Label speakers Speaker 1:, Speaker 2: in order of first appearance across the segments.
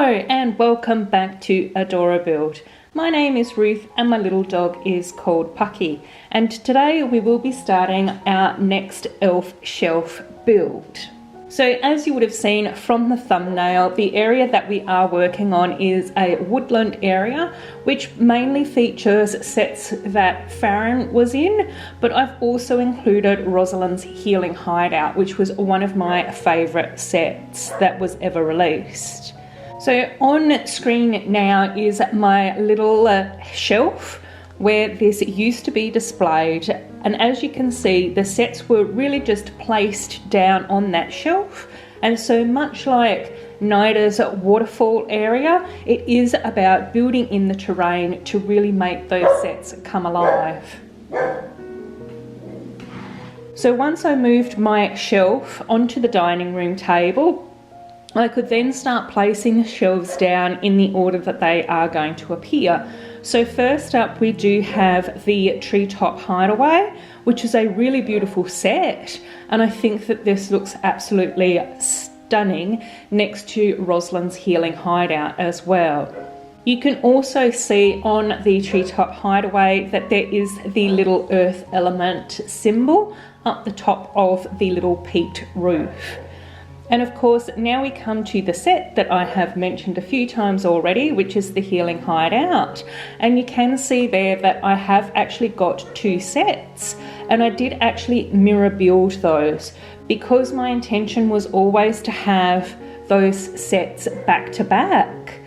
Speaker 1: Hello and welcome back to Adorabuild. My name is Ruth and my little dog is called Pucky, and today we will be starting our next elf shelf build. So as you would have seen from the thumbnail, the area that we are working on is a woodland area which mainly features sets that Farran was in, but I've also included ROSALYN'S Healing Hideout, which was one of my favourite sets that was ever released. So on screen now is my little shelf where this used to be displayed, and as you can see the sets were really just placed down on that shelf. And so much like Naida's waterfall area, it is about building in the terrain to really make those sets come alive. So once I moved my shelf onto the dining room table, I could then start placing the shelves down in the order that they are going to appear. So first up we do have the Treetop Hideaway, which is a really beautiful set, and I think that this looks absolutely stunning next to ROSALYN'S Healing Hideout as well. You can also see on the Treetop Hideaway that there is the little earth element symbol up the top of the little peaked roof. And of course, now we come to the set that I have mentioned a few times already, which is the Healing Hideout. And you can see there that I have actually got two sets, and I did actually mirror build those because my intention was always to have those sets back to back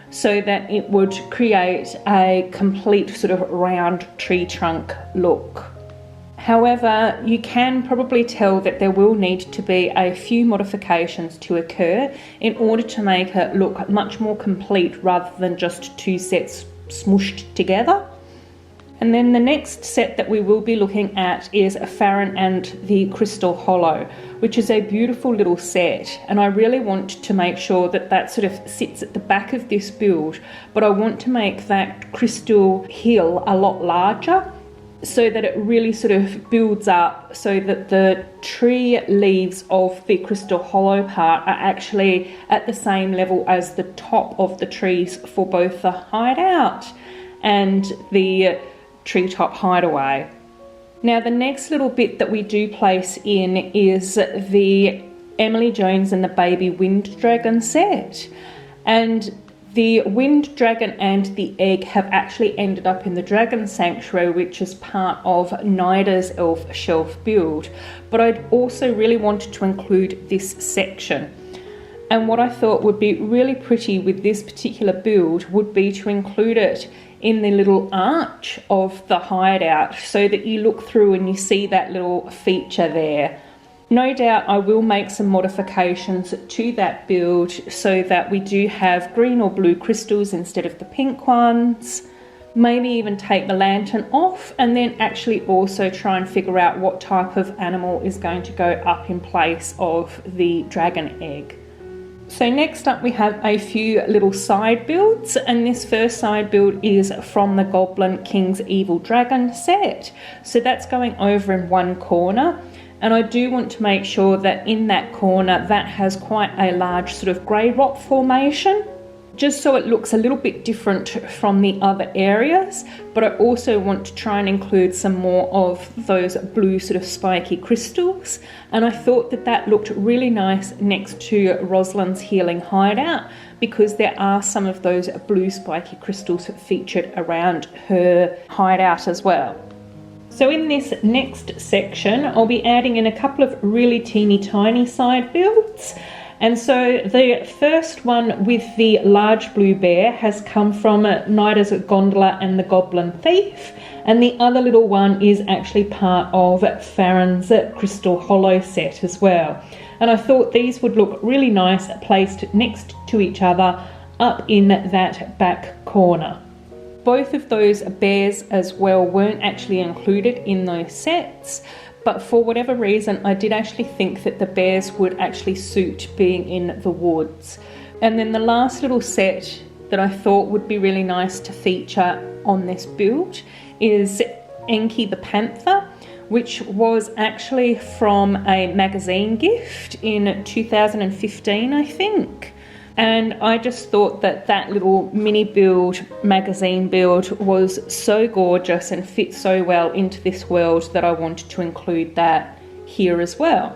Speaker 1: so that it would create a complete sort of round tree trunk look. However, you can probably tell that there will need to be a few modifications to occur in order to make it look much more complete rather than just two sets smooshed together. And then the next set that we will be looking at is Farran and the Crystal Hollow, which is a beautiful little set, and I really want to make sure that that sort of sits at the back of this build, but I want to make that crystal hill a lot larger, so that it really sort of builds up so that the tree leaves of the Crystal Hollow part are actually at the same level as the top of the trees for both the Hideout and the Treetop Hideaway. Now the next little bit that we do place in is the Emily Jones and the Baby Wind Dragon set, and the Wind Dragon and the egg have actually ended up in the Dragon Sanctuary, which is part of Naida's elf shelf build, but I'd also really wanted to include this section. And what I thought would be really pretty with this particular build would be to include it in the little arch of the Hideout so that you look through and you see that little feature there. No doubt I will make some modifications to that build so that we do have green or blue crystals instead of the pink ones. Maybe even take the lantern off, and then actually also try and figure out what type of animal is going to go up in place of the dragon egg. So next up we have a few little side builds, and this first side build is from the Goblin King's Evil Dragon set. So that's going over in one corner. And I do want to make sure that in that corner that has quite a large sort of grey rock formation, just so it looks a little bit different from the other areas. But I also want to try and include some more of those blue sort of spiky crystals. And I thought that that looked really nice next to ROSALYN'S Healing Hideout, because there are some of those blue spiky crystals featured around her hideout as well. So in this next section, I'll be adding in a couple of really teeny tiny side builds. And so the first one with the large blue bear has come from Naida's Gondola and the Goblin Theif. And the other little one is actually part of Farran's Crystal Hollow set as well. And I thought these would look really nice placed next to each other up in that back corner. Both of those bears as well weren't actually included in those sets, but for whatever reason I did actually think that the bears would actually suit being in the woods. And then the last little set that I thought would be really nice to feature on this build is ENKI the Panther, which was actually from a magazine gift in 2015, I think. And I just thought that that little mini build, magazine build, was so gorgeous and fit so well into this world that I wanted to include that here as well.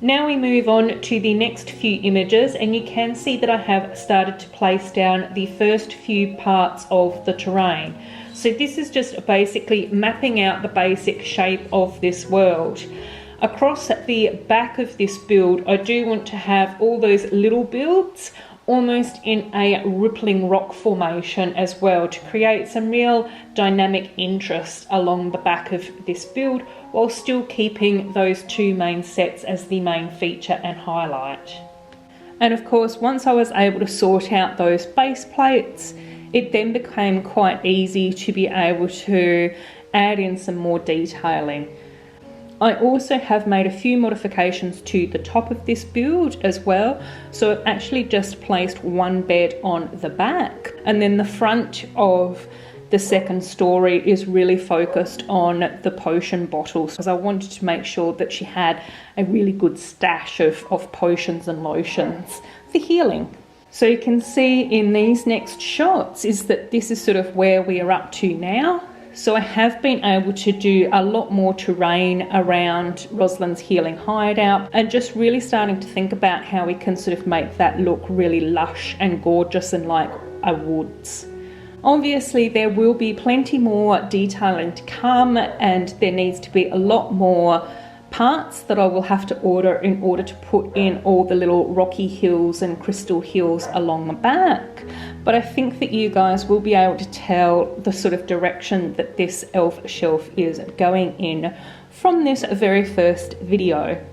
Speaker 1: Now we move on to the next few images, and you can see that I have started to place down the first few parts of the terrain. So this is just basically mapping out the basic shape of this world. Across the back of this build, I do want to have all those little builds almost in a rippling rock formation as well, to create some real dynamic interest along the back of this build, while still keeping those two main sets as the main feature and highlight. And of course, once I was able to sort out those base plates, it then became quite easy to be able to add in some more detailing. I also have made a few modifications to the top of this build as well. So I've actually just placed one bed on the back, and then the front of the second story is really focused on the potion bottles, because I wanted to make sure that she had a really good stash of potions and lotions for healing. So you can see in these next shots is that this is sort of where we are up to now. So I have been able to do a lot more terrain around Rosalyn's healing hideout, and just really starting to think about how we can sort of make that look really lush and gorgeous and like a woods. Obviously there will be plenty more detailing to come, and there needs to be a lot more parts that I will have to order in order to put in all the little rocky hills and crystal hills along the back. But I think that you guys will be able to tell the sort of direction that this elf shelf is going in from this very first video.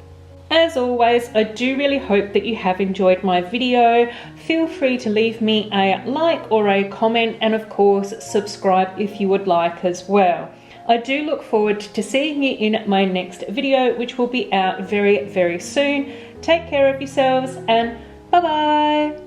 Speaker 1: As always, I do really hope that you have enjoyed my video. Feel free to leave me a like or a comment, and of course subscribe if you would like as well. I do look forward to seeing you in my next video, which will be out very, very soon. Take care of yourselves, and bye bye.